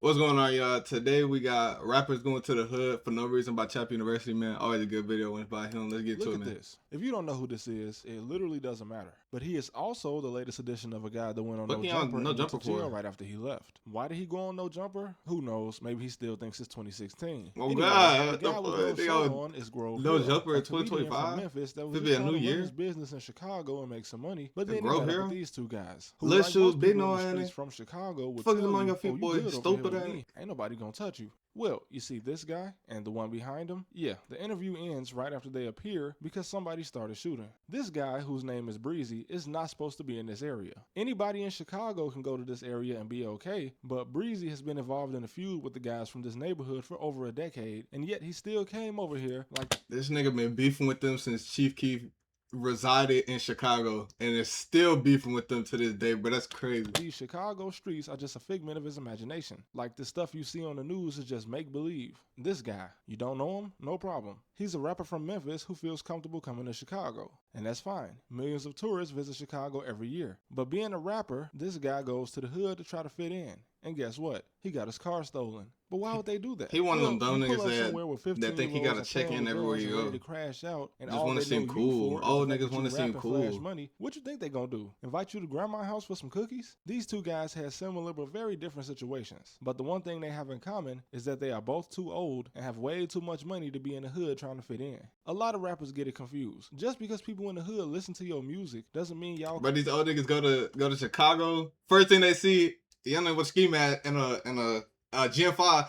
What's going on, y'all? Today we got Rappers Going to the Hood for No Reason by TrappUniversity, man. Always a good video when it's by him. Let's get to it, man. Look at this. If you don't know who this is, it literally doesn't matter. But he is also the latest edition of a guy that went on No Jumper and went to jail right after he left. Why did he go on No Jumper? Who knows? Maybe he still thinks it's 2016. Oh, anyway, God. The guy with no shirt on is Grove No Hill, Jumper in a comedian 2025? from Memphis that was Could just be a trying new to year. run his business in Chicago and make some money. But then he Grove met up Hill? with these two guys who, Little like shoes, most big people no in the ain't streets it? from Chicago would Fuck tell is on you, your feet, oh, boy? you good over Stupid here with ass. me. Ain't nobody gonna touch you. Well, you see this guy and the one behind him? Yeah, the interview ends right after they appear because somebody started shooting. This guy, whose name is Breezy, is not supposed to be in this area. Anybody in Chicago can go to this area and be okay, but Breezy has been involved in a feud with the guys from this neighborhood for over a decade, and yet he still came over here like... This nigga been beefing with them since Chief Keef resided in Chicago and is still beefing with them to this day, but that's crazy. These Chicago streets are just a figment of his imagination. Like the stuff you see on the news is just make-believe. This guy, you don't know him? No problem. He's a rapper from Memphis who feels comfortable coming to Chicago. And that's fine. Millions of tourists visit Chicago every year. But being a rapper, this guy goes to the hood to try to fit in. And guess what? He got his car stolen. But why would they do that? He one of them dumb niggas that think he gotta check in everywhere you go. To crash out and just want to seem cool. Old niggas want to seem cool. Money. What you think they gonna do? Invite you to grandma's house for some cookies? These two guys had similar but very different situations. But the one thing they have in common is that they are both too old and have way too much money to be in the hood trying to fit in. A lot of rappers get it confused. Just because people in the hood listen to your music doesn't mean y'all... But these old niggas go to Chicago. First thing they see, y'all know what ski mat in a Gen 5.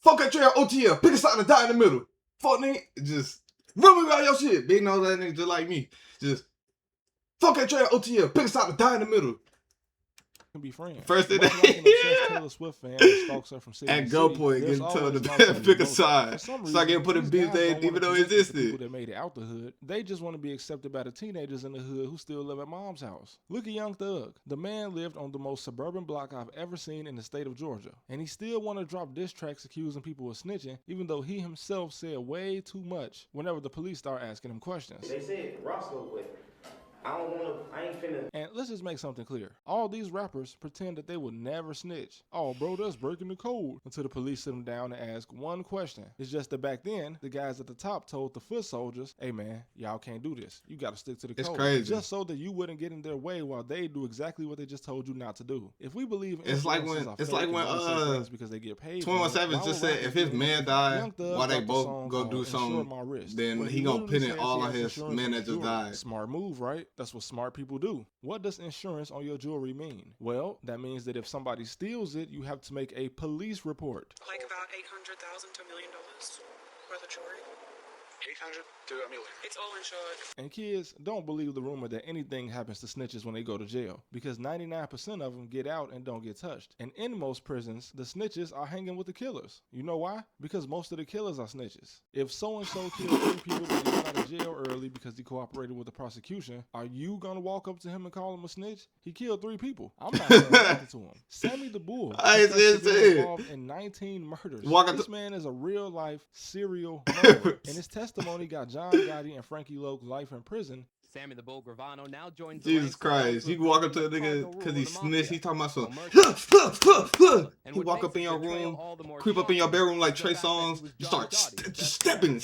Fuck that trail OTL. Pick a side and die in the middle. Fuck nigga. Just run me out your shit. Big nose that nigga just like me. Just fuck that trail OTL. Pick a side and die in the middle. Can be friends. First thing Taylor Swift fan that stalks her from city at to GoPoint city, getting told to pick a side. Start getting put in beef they even though it existed. People that made it out the hood, they just want to be accepted by the teenagers in the hood who still live at mom's house. Look at Young Thug. The man lived on the most suburban block I've ever seen in the state of Georgia, and he still want to drop diss tracks accusing people of snitching, even though he himself said way too much whenever the police start asking him questions. They said Roscoe, but I ain't finna. And let's just make something clear. All these rappers pretend that they will never snitch. Oh, bro, that's breaking the code. Until the police sit them down and ask one question. It's just that back then, the guys at the top told the foot soldiers, hey man, y'all can't do this. You gotta stick to the code. It's crazy. Just so that you wouldn't get in their way while they do exactly what they just told you not to do. If we believe it's like when because they get paid. 21 Savage just said if his man died while they both go do something, then he gonna pin it all on his man that just died. Smart move, right? That's what smart people do. What does insurance on your jewelry mean? Well, that means that if somebody steals it, you have to make a police report. Like about $800,000 to $1 million worth of jewelry. 800 to $1 million. It's all insured. And kids, don't believe the rumor that anything happens to snitches when they go to jail, because 99% of them get out and don't get touched. And in most prisons, the snitches are hanging with the killers. You know why? Because most of the killers are snitches. If so-and-so killed 3 people that got out of jail early because he cooperated with the prosecution, are you gonna walk up to him and call him a snitch? He killed 3 people. I'm not saying nothing to him. Sammy the Bull is involved in 19 murders. This man is a real-life serial murderer. And his testimony got John Gotti and Frankie Loke's life in prison. Sammy the Bull Gravano now joins Jesus Christ. You can walk up to a nigga because he snitched. He talking about some. He walk up in your room, creep up in your bedroom like Trey Songz. You start just stepping.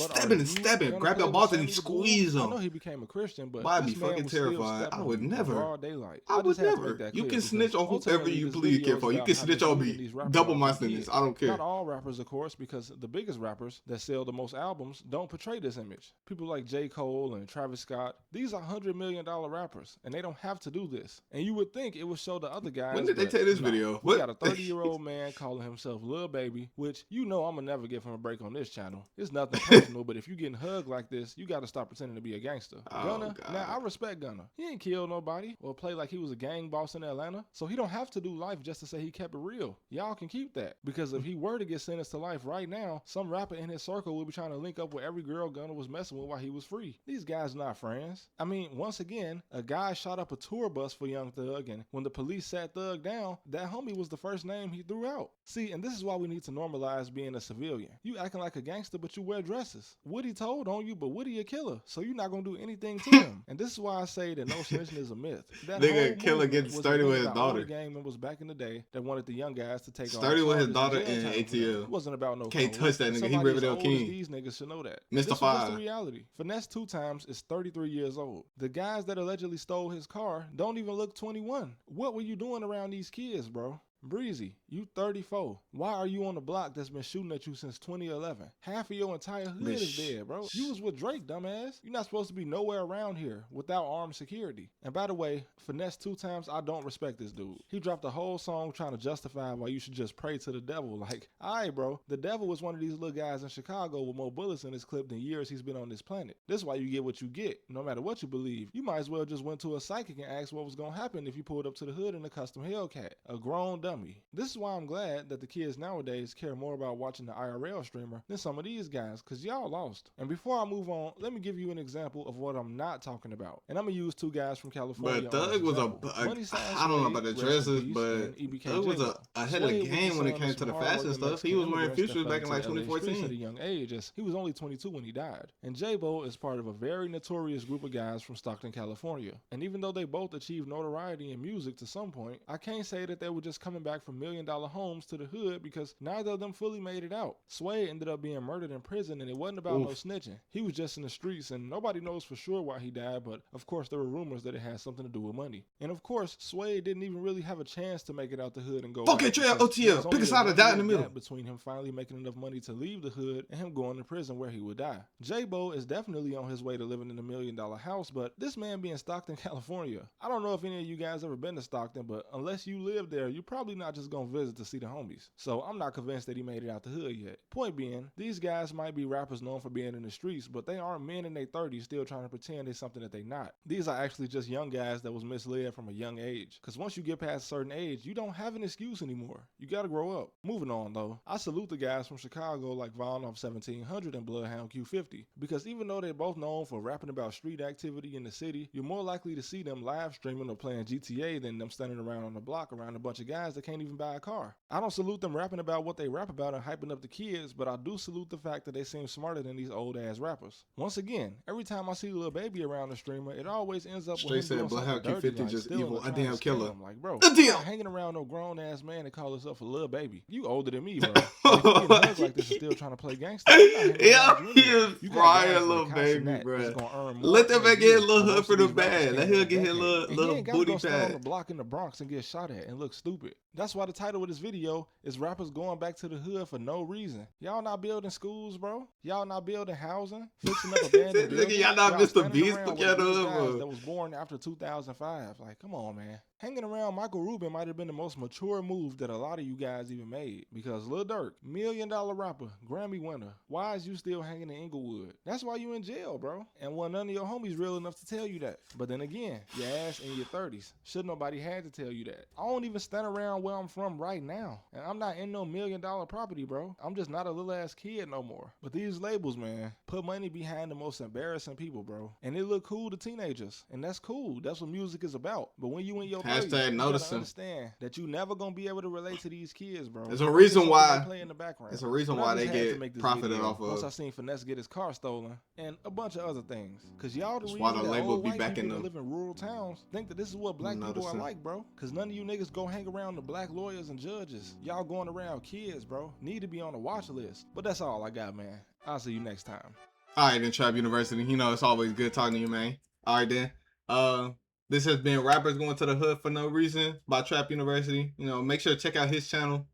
Grab your balls and you squeeze them. I know he became a Christian, but I'd be fucking terrified. I would never. I would never. You can snitch on whoever you please care for. You can snitch on me. Double my sentence. I don't care. Not all rappers, of course, because the biggest rappers that sell the most albums don't portray this image. People like J. Cole and Travis Scott, these are $100 million rappers, and they don't have to do this. And you would think it would show the other guys. When did they take this video? We got a 30-year-old man calling himself Lil Baby, which you know I'm gonna never give him a break on this channel. It's nothing personal, but if you getting hugged like this, you got to stop pretending to be a gangster. Gunna, now I respect Gunna. He ain't killed nobody or play like he was a gang boss in Atlanta, so he don't have to do life just to say he kept it real. Y'all can keep that, because if he were to get sentenced to life right now, some rapper in his circle would be trying to link up with every girl Gunna was messing with while he was free. These guys are not friends. I mean, once again, a guy shot up a tour bus for Young Thug, and when the police sat Thug down, that homie was the first name he threw out. See, and this is why we need to normalize being a civilian. You acting like a gangster, but you wear dresses. Woody told on you, but Woody a killer, so you're not gonna do anything to him. And this is why I say that no snitching is a myth. That Nigga, killer movement getting was sturdy with his about older daughter. gang members back in the day that wanted the young guys to take Sturdy with his charges daughter and jail in time for them. ATL. It wasn't about no Can't code. touch that nigga. He Somebody as Riverdale old as King. these niggas should know that. Mr. This was just Five. the reality. Finesse 2 Times is 33 years old. The guys that allegedly stole his car don't even look 21. What were you doing around these kids, bro? Breezy, you 34. Why are you on the block that's been shooting at you since 2011? Half of your entire hood is dead, bro. You was with Drake, dumbass. You're not supposed to be nowhere around here without armed security. And by the way, Finesse 2 Times, I don't respect this dude. He dropped a whole song trying to justify why you should just pray to the devil. Like, alright, bro, the devil was one of these little guys in Chicago with more bullets in his clip than years he's been on this planet. This is why you get what you get, no matter what you believe. You might as well just went to a psychic and asked what was gonna happen if you pulled up to the hood in a custom Hellcat, a grown dummy. This is why I'm glad that the kids nowadays care more about watching the IRL streamer than some of these guys, cause y'all lost. And before I move on, let me give you an example of what I'm not talking about. And I'm gonna use 2 guys from California. But Thug was I don't know about the dresses, but Thug was ahead of the game when it came to the fashion stuff. He was wearing Futures back in like 2014. At a young age, as he was only 22 when he died. And J-Bo is part of a very notorious group of guys from Stockton, California. And even though they both achieved notoriety in music to some point, I can't say that they were just coming back from $1 million homes to the hood, because neither of them fully made it out. Sway ended up being murdered in prison, and it wasn't about no snitching. He was just in the streets, and nobody knows for sure why he died, but of course there were rumors that it had something to do with money. And of course, Sway didn't even really have a chance to make it out the hood and go Fuck it, Trey, OTL, pick a side or die in the middle. Between him finally making enough money to leave the hood and him going to prison where he would die. J-Bo is definitely on his way to living in a $1 million house, but this man being Stockton, California. I don't know if any of you guys ever been to Stockton, but unless you live there, you're probably not just gonna visit to see the homies. So I'm not convinced that he made it out the hood yet. Point being, these guys might be rappers known for being in the streets, but they aren't men in their 30s still trying to pretend they're something that they're not. These are actually just young guys that was misled from a young age. Because once you get past a certain age, you don't have an excuse anymore. You gotta grow up. Moving on though, I salute the guys from Chicago like Von off 1700 and Bloodhound Q50. Because even though they're both known for rapping about street activity in the city, you're more likely to see them live streaming or playing GTA than them standing around on the block around a bunch of guys that can't even buy a car. I don't salute them rapping about what they rap about and hyping up the kids, but I do salute the fact that they seem smarter than these old ass rappers. Once again, every time I see Lil Baby around the streamer, it always ends up with him doing something dirty, like just stealing evil, or a trying to damn scam killer. him. Like, bro, A you're damn. not hanging around no grown ass man that call himself a Lil Baby. You older than me, bro. Like, you getting hugged like this and still trying to play gangster. Yeah, he is frying Lil Baby, bro. Let that man get a little hood for the bad. Let him get his little booty stand on the pad. block in the Bronx and get shot at and look stupid. That's why the title of this video is rappers going back to the hood for no reason. Y'all not building schools, bro. Y'all not building housing, fixing up abandoned buildings. Y'all not Mr. standing Beast around with together, these bro. guys that was born after 2005. Like, come on, man. Hanging around Michael Rubin might have been the most mature move that a lot of you guys even made. Because Lil Durk, $1 million rapper, Grammy winner, why is you still hanging in Inglewood? That's why you in jail, bro. And well, none of your homies real enough to tell you that. But then again, your ass in your 30s. Should nobody had to tell you that. I don't even stand around where I'm from right now. And I'm not in no $1 million property, bro. I'm just not a little ass kid no more. But these labels, man, put money behind the most embarrassing people, bro. And it look cool to teenagers. And that's cool. That's what music is about. But when you in your 30s, Hashtag you noticing. gotta understand that you never gonna be able to relate to these kids, bro. There's a reason It's why- they play in the background. There's a reason But I why just they had to get make this profited video off of. once I seen Finesse get his car stolen and a bunch of other things. Cause y'all the That's reason why the that label old be white back in people that them. live in rural towns think that this is what black people are Noticing. like, bro. Cause none of you niggas go hang around the black lawyers and judges. Y'all going around kids, bro. Need to be on the watch list. But that's all I got, man. I'll see you next time. All right, then, Trap University. You know, it's always good talking to you, man. All right, then. This has been Rappers Going to the Hood for No Reason by Trap University. You know, make sure to check out his channel.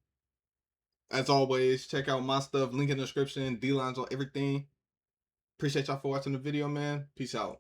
As always, check out my stuff. Link in the description. dlahnz on everything. Appreciate y'all for watching the video, man. Peace out.